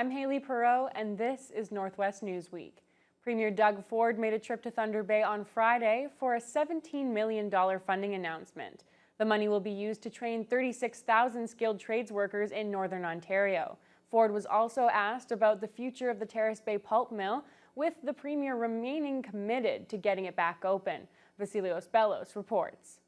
I'm Haley Perot, and this is Northwest News Week. Premier Doug Ford made a trip to Thunder Bay on Friday for a $17 million funding announcement. The money will be used to train 36,000 skilled trades workers in Northern Ontario. Ford was also asked about the future of the Terrace Bay pulp mill, with the Premier remaining committed to getting it back open. Vasilios Bellos reports.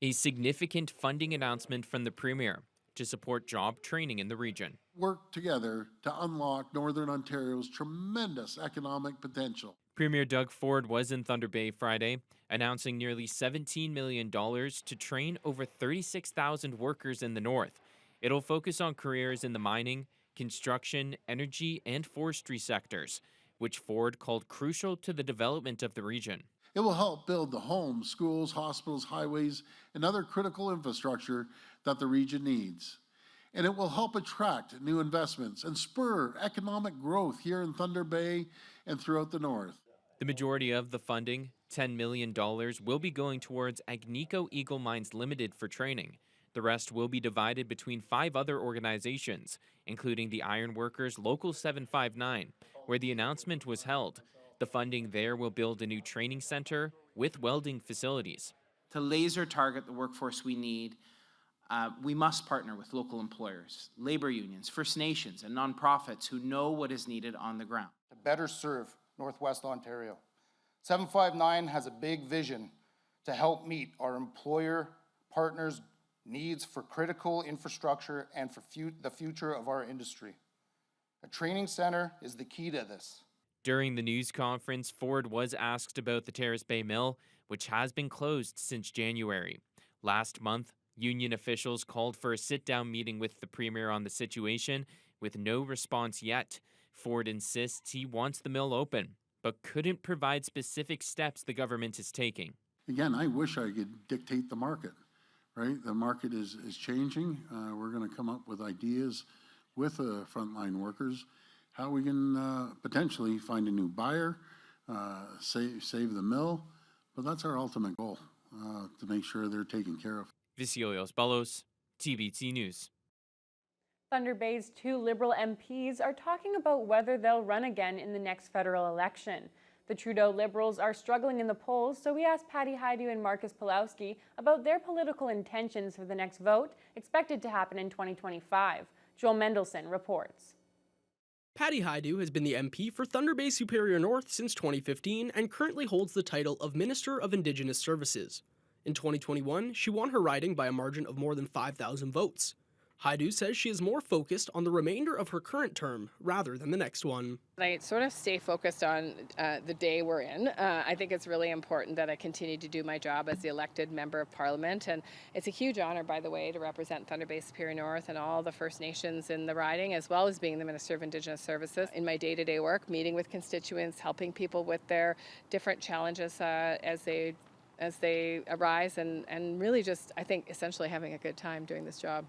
A significant funding announcement from the Premier to support job training in the region. Work together to unlock Northern Ontario's tremendous economic potential. Premier Doug Ford was in Thunder Bay Friday, announcing nearly $17 million to train over 36,000 workers in the north. It'll focus on careers in the mining, construction, energy, and forestry sectors, which Ford called crucial to the development of the region. It will help build the homes, schools, hospitals, highways, and other critical infrastructure that the region needs. And it will help attract new investments and spur economic growth here in Thunder Bay and throughout the north. The majority of the funding, $10 million, will be going towards Agnico Eagle Mines Limited for training. The rest will be divided between 5 other organizations, including the Ironworkers Local 759, where the announcement was held. The funding there will build a new training center with welding facilities. To laser target the workforce we need, we must partner with local employers, labor unions, First Nations, and nonprofits who know what is needed on the ground. To better serve Northwest Ontario, 759 has a big vision to help meet our employer partners' needs for critical infrastructure and for the future of our industry. A training center is the key to this. During the news conference, Ford was asked about the Terrace Bay mill, which has been closed since January. Last month, union officials called for a sit-down meeting with the Premier on the situation, with no response yet. Ford insists he wants the mill open, but couldn't provide specific steps the government is taking. Again, I wish I could dictate the market, right? The market is changing. We're going to come up with ideas with the frontline workers, how we can potentially find a new buyer, save the mill, but that's our ultimate goal, to make sure they're taken care of. Vasilios Bellos, TBT News. Thunder Bay's 2 Liberal MPs are talking about whether they'll run again in the next federal election. The Trudeau Liberals are struggling in the polls, so we asked Patty Hajdu and Marcus Pulowski about their political intentions for the next vote, expected to happen in 2025. Joel Mendelson reports. Patty Hajdu has been the MP for Thunder Bay Superior North since 2015 and currently holds the title of Minister of Indigenous Services. In 2021, she won her riding by a margin of more than 5,000 votes. Hajdu says she is more focused on the remainder of her current term rather than the next one. I sort of stay focused on the day we're in. I think it's really important that I continue to do my job as the elected member of Parliament, and it's a huge honor, by the way, to represent Thunder Bay Superior North and all the First Nations in the riding, as well as being the Minister of Indigenous Services. In my day-to-day work, meeting with constituents, helping people with their different challenges as they arise, and really just, I think, essentially having a good time doing this job.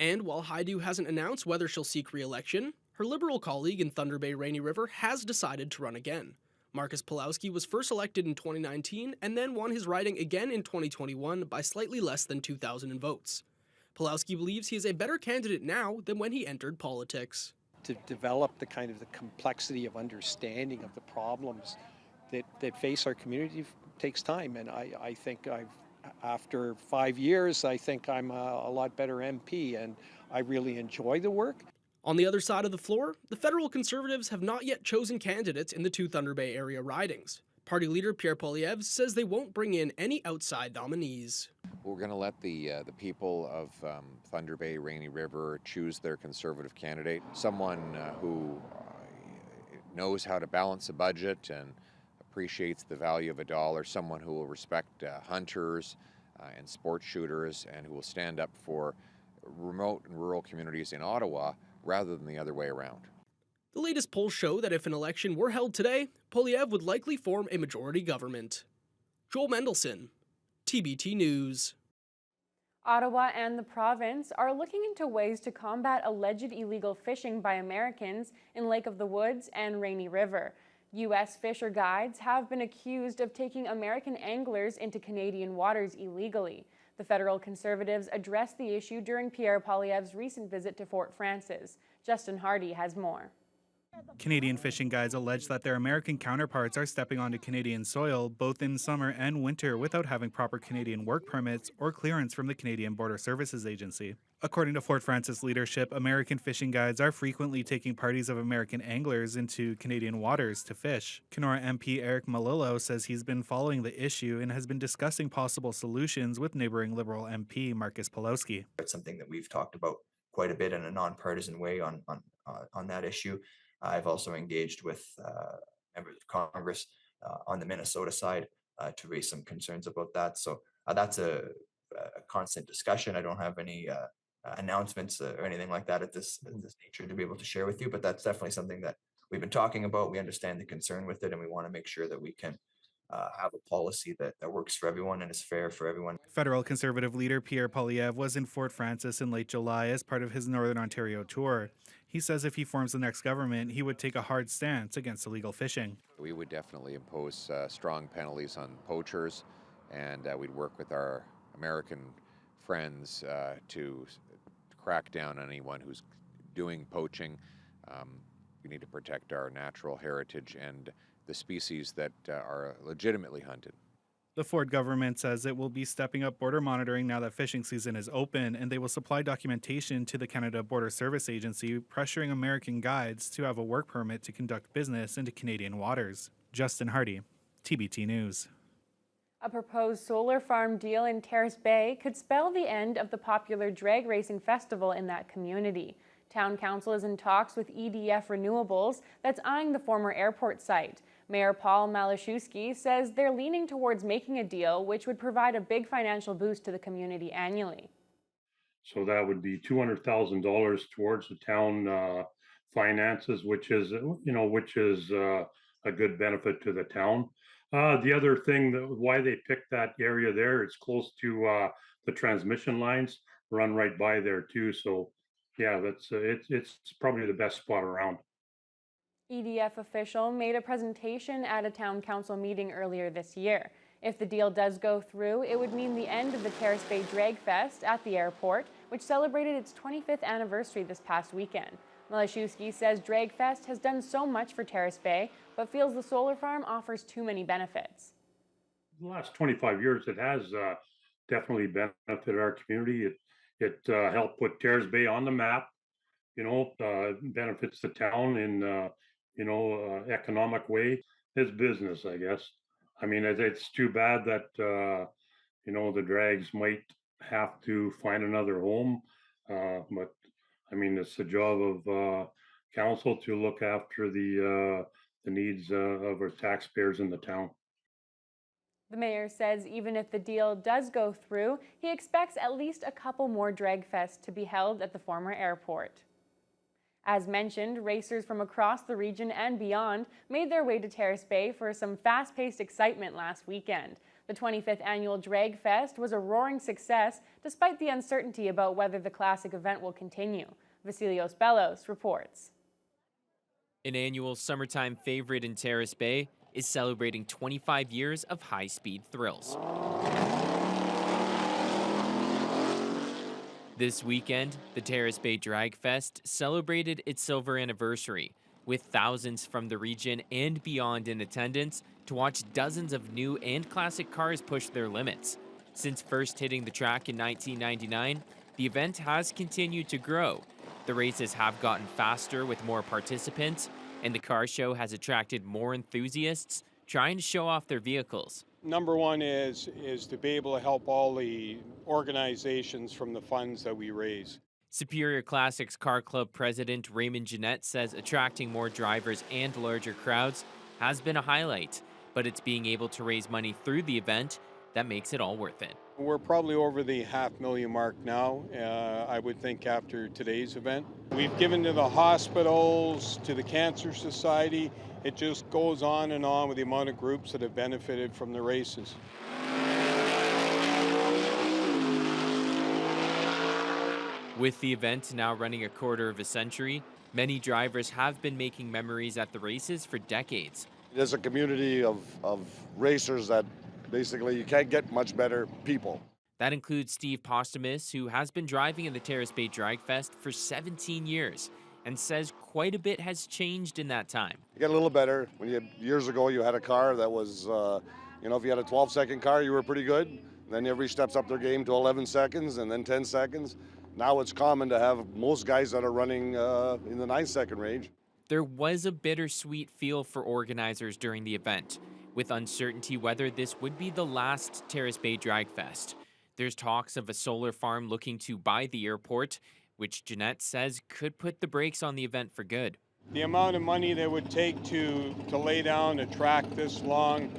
And while Hajdu hasn't announced whether she'll seek re-election, her Liberal colleague in Thunder Bay Rainy River has decided to run again. Marcus Pulowski was first elected in 2019 and then won his riding again in 2021 by slightly less than 2,000 votes. Pulowski believes he is a better candidate now than when he entered politics. To develop the kind of the complexity of understanding of the problems that face our community takes time, and I think after 5 years, I think I'm a lot better MP, and I really enjoy the work. On the other side of the floor, the federal Conservatives have not yet chosen candidates in the 2 Thunder Bay area ridings. Party leader Pierre Poilievre says they won't bring in any outside nominees. We're going to let the people of Thunder Bay, Rainy River choose their Conservative candidate, someone who knows how to balance a budget and appreciates the value of a dollar, someone who will respect hunters and sport shooters, and who will stand up for remote and rural communities in Ottawa rather than the other way around. The latest polls show that if an election were held today, Poilievre would likely form a majority government. Joel Mendelson, TBT News. Ottawa and the province are looking into ways to combat alleged illegal fishing by Americans in Lake of the Woods and Rainy River. U.S. fisher guides have been accused of taking American anglers into Canadian waters illegally. The federal Conservatives addressed the issue during Pierre Poilievre's recent visit to Fort Frances. Justin Hardy has more. Canadian fishing guides allege that their American counterparts are stepping onto Canadian soil both in summer and winter without having proper Canadian work permits or clearance from the Canadian Border Services Agency. According to Fort Frances leadership, American fishing guides are frequently taking parties of American anglers into Canadian waters to fish. Kenora MP Eric Malillo says he's been following the issue and has been discussing possible solutions with neighboring Liberal MP Marcus Pulowski. It's something that we've talked about quite a bit in a nonpartisan way on that issue. I've also engaged with members of Congress on the Minnesota side to raise some concerns about that. So that's a constant discussion. I don't have any announcements or anything like that at this nature to be able to share with you, but that's definitely something that we've been talking about. We understand the concern with it, and we want to make sure that we can have a policy that works for everyone and is fair for everyone. Federal Conservative leader Pierre Poilievre was in Fort Frances in late July as part of his Northern Ontario tour. He says if he forms the next government, he would take a hard stance against illegal fishing. We would definitely impose strong penalties on poachers, and we'd work with our American friends to crack down on anyone who's doing poaching. We need to protect our natural heritage and the species that are legitimately hunted. The Ford government says it will be stepping up border monitoring now that fishing season is open, and they will supply documentation to the Canada Border Service Agency, pressuring American guides to have a work permit to conduct business into Canadian waters. Justin Hardy, TBT News. A proposed solar farm deal in Terrace Bay could spell the end of the popular drag racing festival in that community. Town Council is in talks with EDF Renewables that's eyeing the former airport site. Mayor Paul Malashewski says they're leaning towards making a deal which would provide a big financial boost to the community annually. So that would be $200,000 towards the town finances, which is a good benefit to the town. The other thing why they picked that area there, it's close to the transmission lines run right by there too. So yeah, it's probably the best spot around. EDF official made a presentation at a town council meeting earlier this year. If the deal does go through, it would mean the end of the Terrace Bay Drag Fest at the airport, which celebrated its 25th anniversary this past weekend. Malashewski says Drag Fest has done so much for Terrace Bay, but feels the solar farm offers too many benefits. The last 25 years, it has definitely benefited our community. It helped put Terrace Bay on the map. Benefits the town in economic way. It's business, I guess. I mean, it's too bad that the drags might have to find another home, but I mean, it's the job of council to look after the needs of our taxpayers in the town. The mayor says even if the deal does go through, he expects at least a couple more drag fests to be held at the former airport. As mentioned, racers from across the region and beyond made their way to Terrace Bay for some fast-paced excitement last weekend. The 25th annual Drag Fest was a roaring success despite the uncertainty about whether the classic event will continue. Vasilios Bellos reports. An annual summertime favorite in Terrace Bay is celebrating 25 years of high-speed thrills. This weekend, the Terrace Bay Drag Fest celebrated its silver anniversary, with thousands from the region and beyond in attendance to watch dozens of new and classic cars push their limits. Since first hitting the track in 1999, the event has continued to grow. The races have gotten faster with more participants, and the car show has attracted more enthusiasts trying to show off their vehicles. Number one is to be able to help all the organizations from the funds that we raise. Superior Classics Car Club President Raymond Jeanette says attracting more drivers and larger crowds has been a highlight, but it's being able to raise money through the event that makes it all worth it. We're probably over the $500,000 mark now, I would think, after today's event. We've given to the hospitals, to the Cancer Society. It just goes on and on with the amount of groups that have benefited from the races. With the event now running a quarter of a century, many drivers have been making memories at the races for decades. There's a community of racers that basically you can't get much better people. That includes Steve Postumus, who has been driving in the Terrace Bay Drag Fest for 17 years and says quite a bit has changed in that time. You get a little better. Years ago, you had a car that was, if you had a 12-second car, you were pretty good. Then everybody steps up their game to 11 seconds and then 10 seconds. Now it's common to have most guys that are running in the 9-second range. There was a bittersweet feel for organizers during the event, with uncertainty whether this would be the last Terrace Bay Drag Fest. There's talks of a solar farm looking to buy the airport, which Jeanette says could put the brakes on the event for good. The amount of money that would take to lay down a track this long,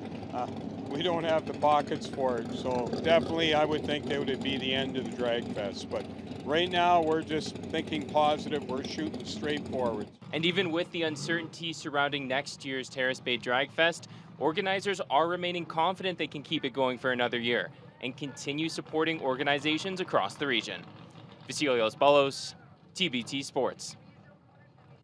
we don't have the pockets for it. So definitely I would think that would be the end of the Drag Fest. But right now we're just thinking positive, we're shooting straight forward. And even with the uncertainty surrounding next year's Terrace Bay Drag Fest, organizers are remaining confident they can keep it going for another year and continue supporting organizations across the region. Vasilios Balos, TBT Sports.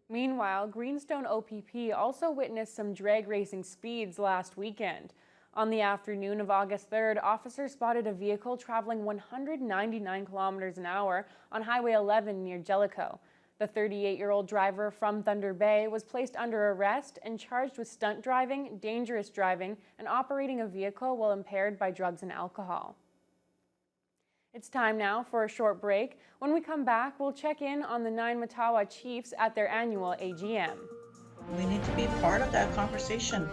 Meanwhile, Greenstone OPP also witnessed some drag racing speeds last weekend. On the afternoon of August 3rd, officers spotted a vehicle traveling 199 kilometers an hour on Highway 11 near Jellicoe. The 38-year-old driver from Thunder Bay was placed under arrest and charged with stunt driving, dangerous driving, and operating a vehicle while impaired by drugs and alcohol. It's time now for a short break. When we come back, we'll check in on the 9 Matawa Chiefs at their annual AGM. We need to be part of that conversation.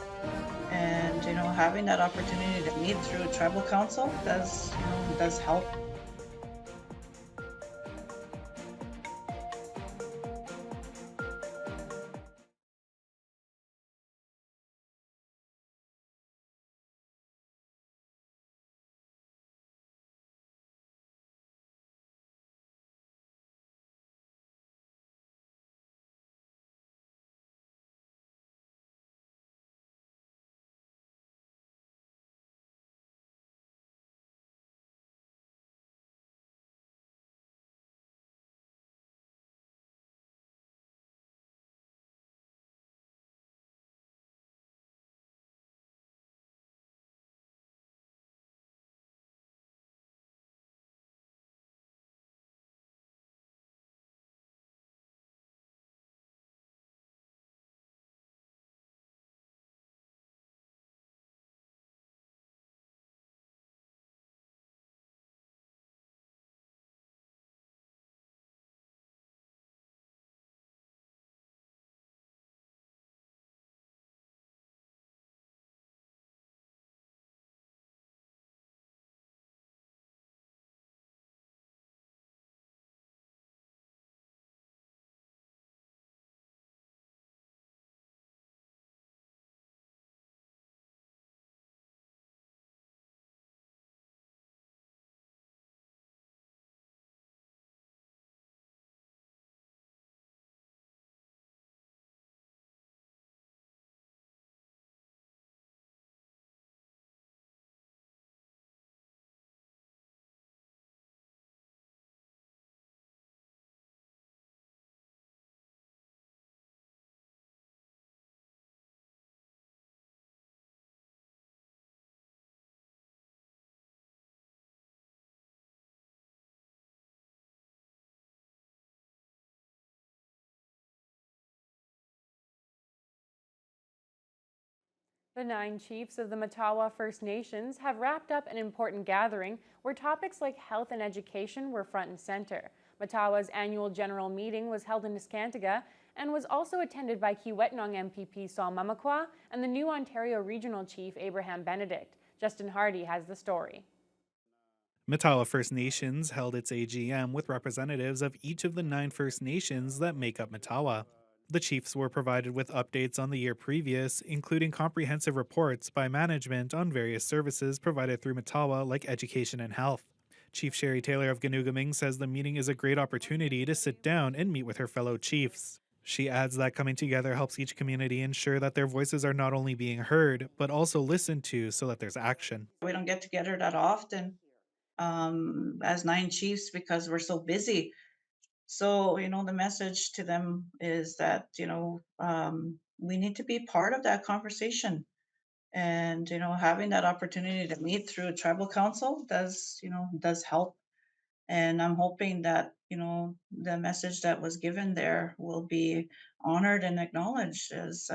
And, having that opportunity to meet through tribal council does help. The 9 chiefs of the Matawa First Nations have wrapped up an important gathering where topics like health and education were front and center. Matawa's annual general meeting was held in Niskantaga and was also attended by Kiiwetinoong MPP Saul Mamakwa and the new Ontario Regional Chief Abraham Benedict. Justin Hardy has the story. Matawa First Nations held its AGM with representatives of each of the 9 First Nations that make up Matawa. The chiefs were provided with updates on the year previous, including comprehensive reports by management on various services provided through Matawa like education and health. Chief Sherry Taylor of Ganugaming says the meeting is a great opportunity to sit down and meet with her fellow chiefs. She adds that coming together helps each community ensure that their voices are not only being heard, but also listened to so that there's action. We don't get together that often as 9 chiefs because we're so busy. So, the message to them is that, we need to be part of that conversation. And, having that opportunity to meet through tribal council does help. And I'm hoping that, the message that was given there will be honored and acknowledged as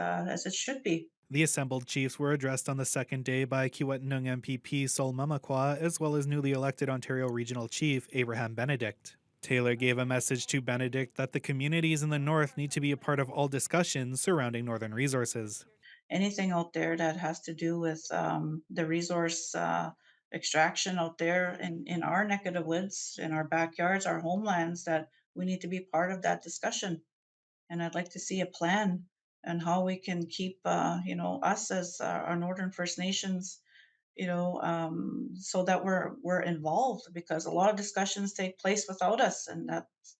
it should be. The assembled chiefs were addressed on the second day by Kiiwetinoong MPP Sol Mamakwa, as well as newly elected Ontario Regional Chief Abraham Benedict. Taylor gave a message to Benedict that the communities in the north need to be a part of all discussions surrounding northern resources. Anything out there that has to do with the resource extraction out there in our neck of the woods, in our backyards, our homelands, that we need to be part of that discussion. And I'd like to see a plan on how we can keep, us as our Northern First Nations, so that we're involved, because a lot of discussions take place without us, and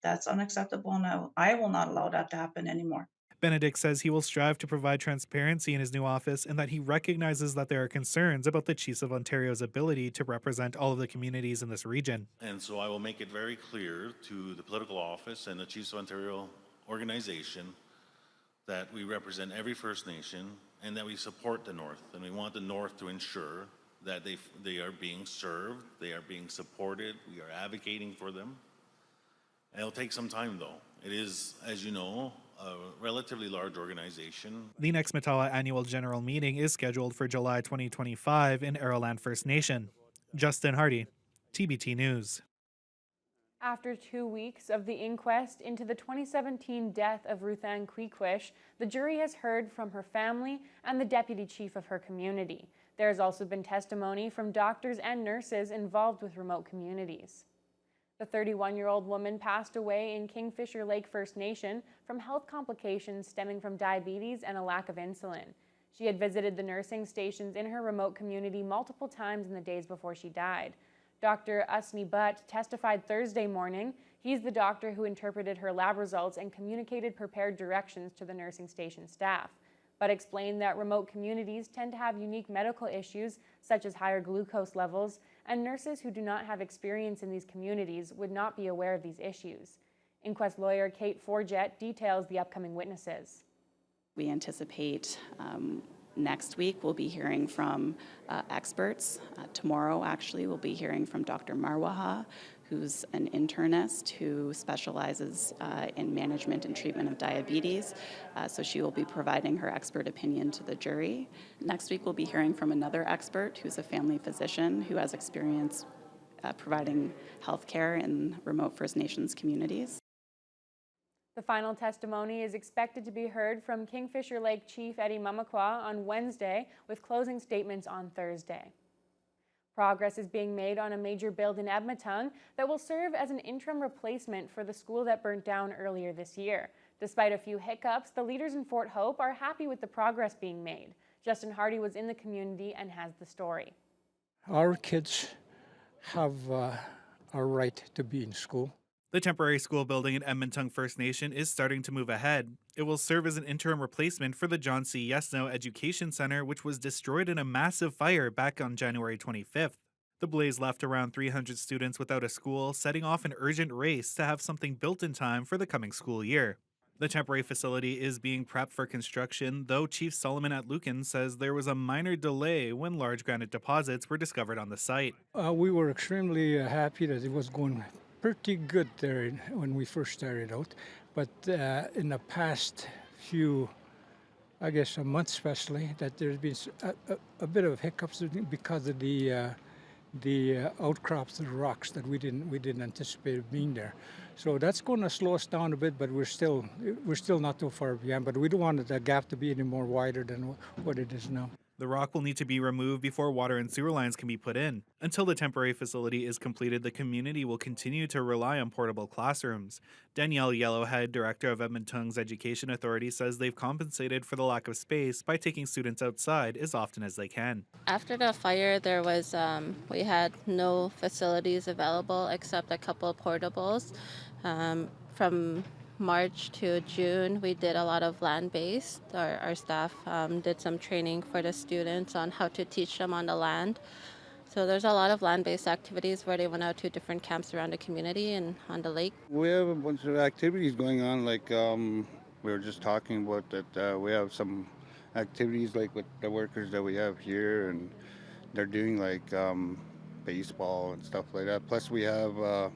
that's unacceptable, and I will not allow that to happen anymore. Benedict says he will strive to provide transparency in his new office and that he recognizes that there are concerns about the Chiefs of Ontario's ability to represent all of the communities in this region. And so I will make it very clear to the political office and the Chiefs of Ontario organization that we represent every First Nation and that we support the North. And we want the North to ensure that they are being served, they are being supported, we are advocating for them. And it'll take some time though. It is, as you know, a relatively large organization. The next Matawa annual general meeting is scheduled for July 2025 in Arrowland First Nation. Justin Hardy, TBT News. After 2 weeks of the inquest into the 2017 death of Ruth Ann Queequish, the jury has heard from her family and the deputy chief of her community. There has also been testimony from doctors and nurses involved with remote communities. The 31-year-old woman passed away in Kingfisher Lake First Nation from health complications stemming from diabetes and a lack of insulin. She had visited the nursing stations in her remote community multiple times in the days before she died. Dr. Usni Butt testified Thursday morning. He's the doctor who interpreted her lab results and communicated prepared directions to the nursing station staff, but explained that remote communities tend to have unique medical issues such as higher glucose levels, and nurses who do not have experience in these communities would not be aware of these issues. Inquest lawyer Kate Forget details the upcoming witnesses. We anticipate next week we'll be hearing from experts. Tomorrow, actually, we'll be hearing from Dr. Marwaha, who's an internist who specializes in management and treatment of diabetes. So she will be providing her expert opinion to the jury. Next week, we'll be hearing from another expert who's a family physician who has experience providing health care in remote First Nations communities. The final testimony is expected to be heard from Kingfisher Lake Chief Eddie Mamakwa on Wednesday, with closing statements on Thursday. Progress is being made on a major build in Edmonton that will serve as an interim replacement for the school that burnt down earlier this year. Despite a few hiccups, the leaders in Fort Hope are happy with the progress being made. Justin Hardy was in the community and has the story. Our kids have a right to be in school. The temporary school building in Edmonton First Nation is starting to move ahead. It will serve as an interim replacement for the John C. Yesno Education Center, which was destroyed in a massive fire back on January 25th. The blaze left around 300 students without a school, setting off an urgent race to have something built in time for the coming school year. The temporary facility is being prepped for construction, though Chief Solomon at Lucan says there was a minor delay when large granite deposits were discovered on the site. We were extremely happy that it was going pretty good there when we first started out, but in the past few, I guess a month especially, that there's been a bit of hiccups because of the outcrops of rocks that we didn't anticipate being there. So that's going to slow us down a bit, but we're still not too far behind. But we don't want the gap to be any more wider than what it is now. The rock will need to be removed before water and sewer lines can be put in. Until the temporary facility is completed, the community will continue to rely on portable classrooms. Danielle Yellowhead, director of Edmonton's Education Authority, says they've compensated for the lack of space by taking students outside as often as they can. After the fire, there was we had no facilities available except a couple of portables. From March to June, we did a lot of land-based. Our staff did some training for the students on how to teach them on the land. So there's a lot of land-based activities where they went out to different camps around the community and on the lake. We have a bunch of activities going on, like we were just talking about that we have some activities like with the workers that we have here, and they're doing like baseball and stuff like that. Plus we have a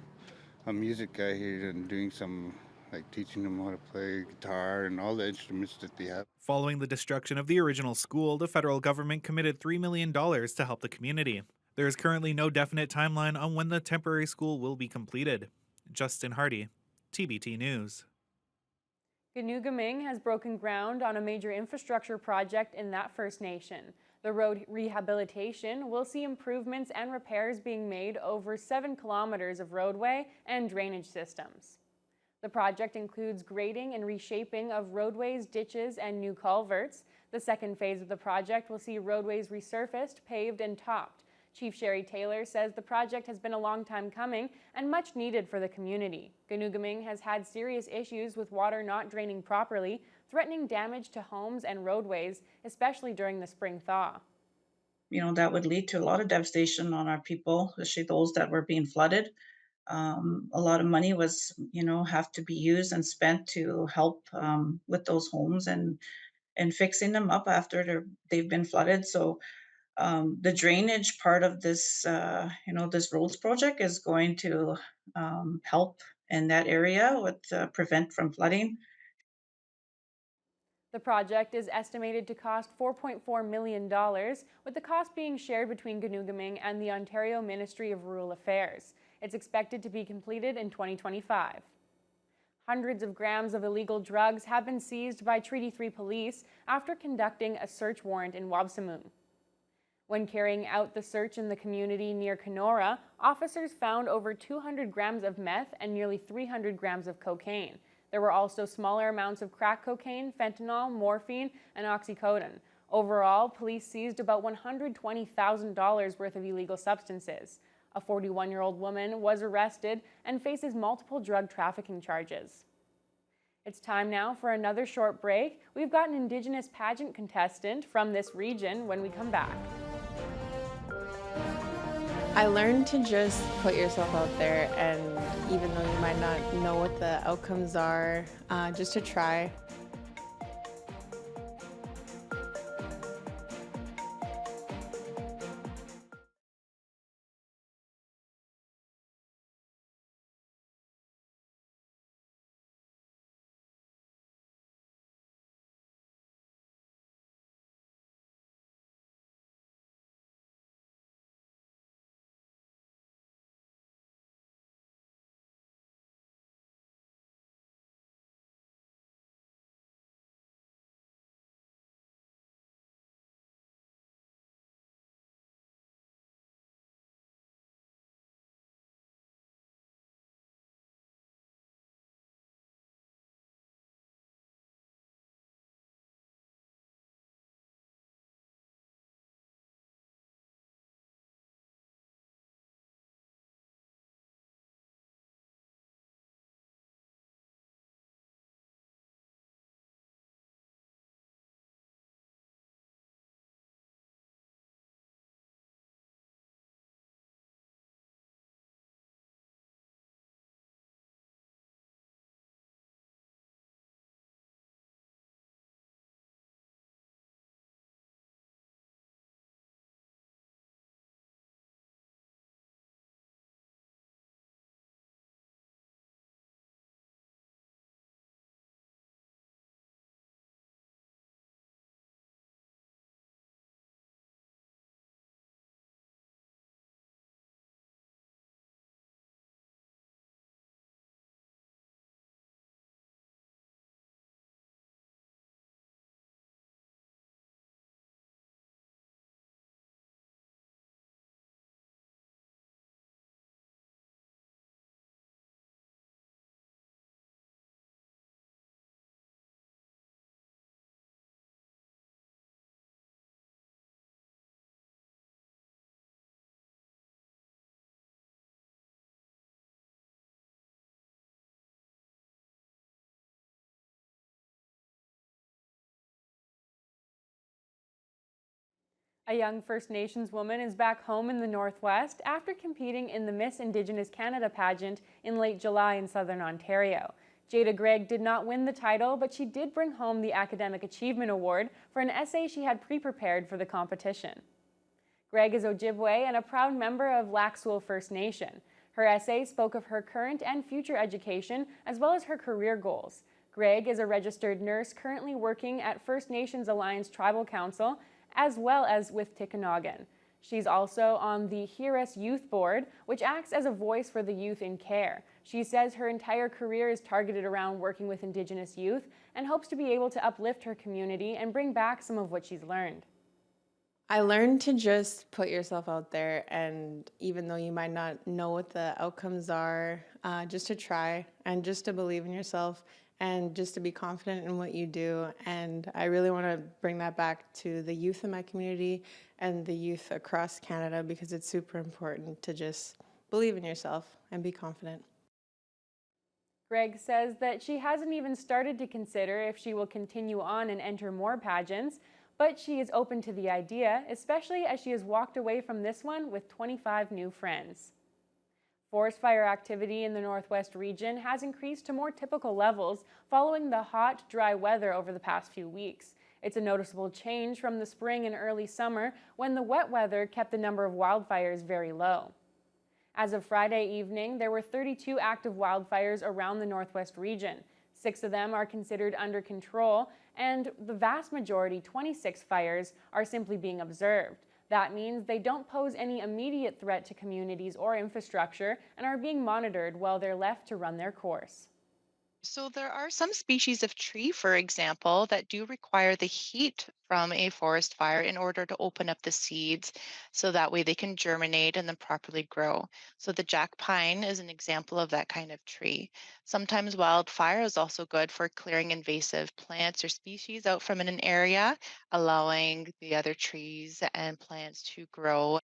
music guy here and doing some like teaching them how to play guitar and all the instruments that they have. Following the destruction of the original school, the federal government committed $3 million to help the community. There is currently no definite timeline on when the temporary school will be completed. Justin Hardy, TBT News. Ganoogaming has broken ground on a major infrastructure project in that First Nation. The road rehabilitation will see improvements and repairs being made over 7 kilometers of roadway and drainage systems. The project includes grading and reshaping of roadways, ditches, and new culverts. The second phase of the project will see roadways resurfaced, paved, and topped. Chief Sherry Taylor says the project has been a long time coming and much needed for the community. Ganoogaming has had serious issues with water not draining properly, threatening damage to homes and roadways, especially during the spring thaw. That would lead to a lot of devastation on our people, especially those that were being flooded. A lot of money was, have to be used and spent to help with those homes and fixing them up after they've been flooded. So the drainage part of this, this roads project is going to help in that area with prevent from flooding. The project is estimated to cost $4.4 million, with the cost being shared between Ganoogaming and the Ontario Ministry of Rural Affairs. It's expected to be completed in 2025. Hundreds of grams of illegal drugs have been seized by Treaty 3 police after conducting a search warrant in Wabsamoon. When carrying out the search in the community near Kenora, officers found over 200 grams of meth and nearly 300 grams of cocaine. There were also smaller amounts of crack cocaine, fentanyl, morphine, and oxycodone. Overall, police seized about $120,000 worth of illegal substances. A 41-year-old woman was arrested and faces multiple drug trafficking charges. It's time now for another short break. We've got an Indigenous pageant contestant from this region when we come back. I learned to just put yourself out there, and even though you might not know what the outcomes are, just to try. A young First Nations woman is back home in the Northwest after competing in the Miss Indigenous Canada pageant in late July in Southern Ontario. Jada Gregg did not win the title, but she did bring home the Academic Achievement Award for an essay she had pre-prepared for the competition. Gregg is Ojibwe and a proud member of Lac-Seul First Nation. Her essay spoke of her current and future education as well as her career goals. Gregg is a registered nurse currently working at First Nations Alliance Tribal Council as well as with Tikanagan. She's also on the Hear Us Youth Board, which acts as a voice for the youth in care. She says her entire career is targeted around working with Indigenous youth and hopes to be able to uplift her community and bring back some of what she's learned. I learned to just put yourself out there, and even though you might not know what the outcomes are, just to try and just to believe in yourself and just to be confident in what you do. And I really want to bring that back to the youth in my community and the youth across Canada, because it's super important to just believe in yourself and be confident. Gregg says that she hasn't even started to consider if she will continue on and enter more pageants, but she is open to the idea, especially as she has walked away from this one with 25 new friends. Forest fire activity in the Northwest region has increased to more typical levels following the hot, dry weather over the past few weeks. It's a noticeable change from the spring and early summer when the wet weather kept the number of wildfires very low. As of Friday evening, there were 32 active wildfires around the Northwest region. 6 of them are considered under control, and the vast majority, 26 fires, are simply being observed. That means they don't pose any immediate threat to communities or infrastructure and are being monitored while they're left to run their course. So there are some species of tree, for example, that do require the heat from a forest fire in order to open up the seeds so that way they can germinate and then properly grow. So the jack pine is an example of that kind of tree. Sometimes wildfire is also good for clearing invasive plants or species out from an area, allowing the other trees and plants to grow.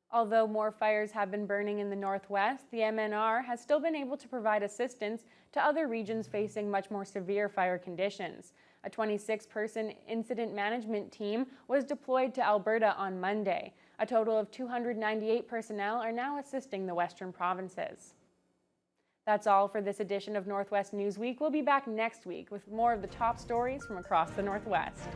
Although more fires have been burning in the Northwest, the MNR has still been able to provide assistance to other regions facing much more severe fire conditions. A 26-person incident management team was deployed to Alberta on Monday. A total of 298 personnel are now assisting the western provinces. That's all for this edition of Northwest Newsweek. We'll be back next week with more of the top stories from across the Northwest.